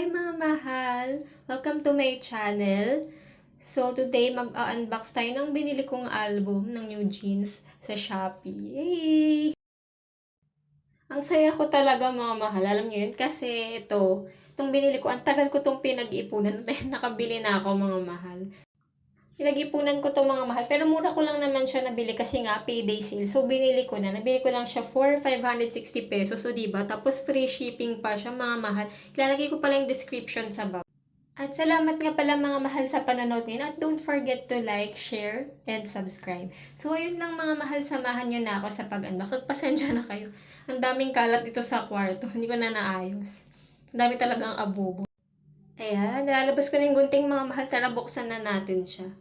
Hi mga mahal! Welcome to my channel. So today mag-unbox tayo ng binili kong album ng New Jeans sa Shopee. Yay! Ang saya ko talaga mga mahal. Alam niyo yun kasi itong binili ko, ang tagal ko itong pinag-ipunan. Nakabili na ako mga mahal. Pinag-ipunan ko itong mga mahal. Pero mura ko lang naman siya nabili kasi nga payday sale. So binili ko na. Nabili ko lang siya for 560 pesos. So diba? Tapos free shipping pa siya mga mahal. Ilalagay ko pala yung description sa baba. At salamat nga pala mga mahal sa panonood ngayon. At don't forget to like, share, and subscribe. So ayun lang mga mahal, samahan nyo na ako sa pag-unbox. At pasensya na kayo. Ang daming kalat dito sa kwarto. Hindi ko na naayos. Ang dami talagang abubo. Ayan, nilalabas ko na yung gunting mga mahal. Tara, buksan na natin siya.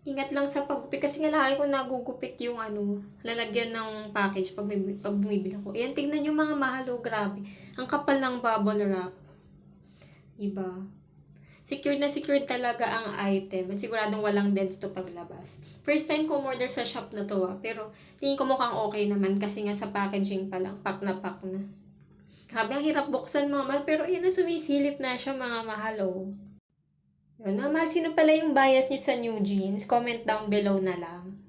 Ingat lang sa paggupit kasi nga laki ko nagugupit yung lalagyan ng package pag bumibili ako. Ayan, tignan yung mga mahal, oh, grabe. Ang kapal ng bubble wrap. Diba? Secured na secured talaga ang item at siguradong walang dents to paglabas. First time ko order sa shop na to pero tingin ko mukhang okay naman kasi nga sa packaging pa lang, pack na. Grabe, ang hirap buksan mga mahal pero yun na sumisilip na siya mga mahal, oh. Yun, mga mahal, sino pala yung bias nyo sa New Jeans? Comment down below na lang.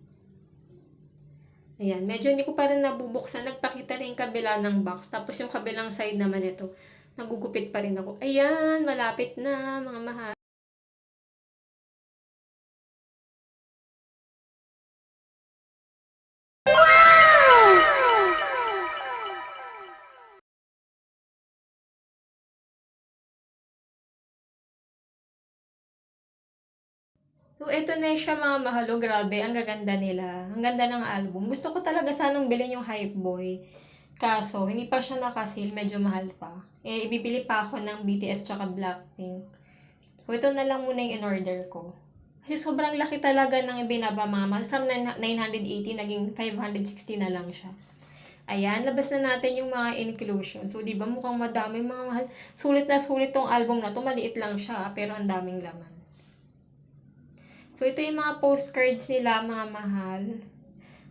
Ayan, medyo hindi ko pa rin nabubuksan. Nagpakita rin yung kabila ng box. Tapos yung kabilang side naman ito, nagugupit pa rin ako. Ayan, malapit na mga mahal. So, ito na siya mga mahalo. Grabe, ang gaganda nila. Ang ganda ng album. Gusto ko talaga sanang bilhin yung Hype Boy. Kaso, hindi pa siya nakasil. Medyo mahal pa. Ibibili pa ako ng BTS tsaka Blackpink. So, ito na lang muna yung in-order ko. Kasi sobrang laki talaga ng ibinaba mga mahal. From 980, naging 560 na lang siya. Ayan, labas na natin yung mga inclusion. So, di ba mukhang madami mga mahal. Sulit na sulit tong album na to. Maliit lang siya, pero ang daming laman. So, ito yung mga postcards nila, mga mahal.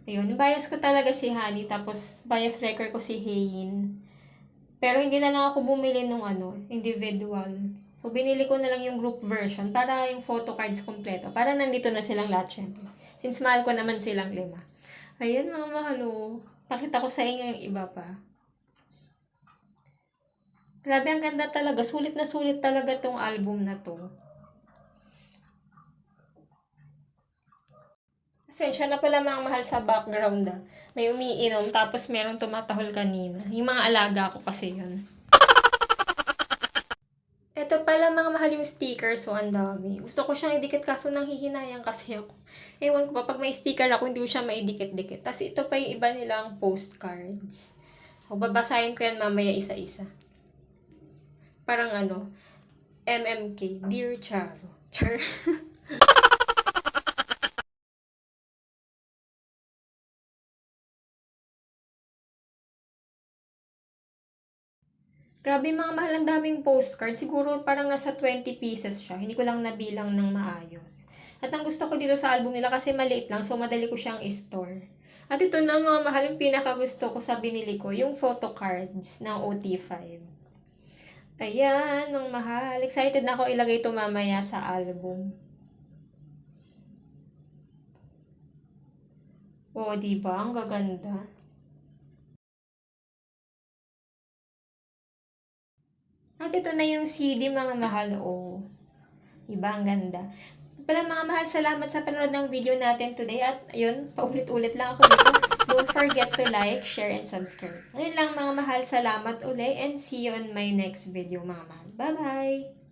Ayun, yung bias ko talaga si Honey, tapos bias wrecker ko si Hein. Pero hindi na lang ako bumili nung individual. So, binili ko na lang yung group version para yung photo cards kompleto. Para nandito na silang lahat, syempre. Since mahal ko naman silang 5. Ayun, mga mahal, oh. Pakita ko sa inyo yung iba pa. Grabe, ang ganda talaga. Sulit na sulit talaga tong album na to. Pasensya na pala mga mahal sa background . May umiinom tapos merong tumatahol kanina. Yung mga alaga ko kasi yun. Ito pala mga mahal yung sticker, so ang dami. Gusto ko siyang idikit kaso nang hihinayang kasi ako. Ewan ko pa, pag may sticker ako, hindi ko siya maidikit-dikit. Tapos ito pa yung iba nilang postcards. O, babasahin ko yan mamaya isa-isa. Parang MMK, Dear Charo. Char. Grabe mga mahal, ang daming postcard. Siguro parang nasa 20 pieces siya. Hindi ko lang nabilang ng maayos. At ang gusto ko dito sa album nila kasi maliit lang, so madali ko siyang i-store. At ito na mga mahal, yung pinakagusto ko sa binili ko, yung photo cards ng OT5. Ayan, mga mahal. Excited na ako ilagay ito mamaya sa album. O, diba? Ang gaganda. At ito na yung CD, mga mahal. O, diba? Ang ganda. Pala mga mahal, salamat sa panonood ng video natin today. At ayun, paulit-ulit lang ako dito. Don't forget to like, share, and subscribe. Ngayon lang mga mahal, salamat uli and see you on my next video mga mahal. Bye-bye!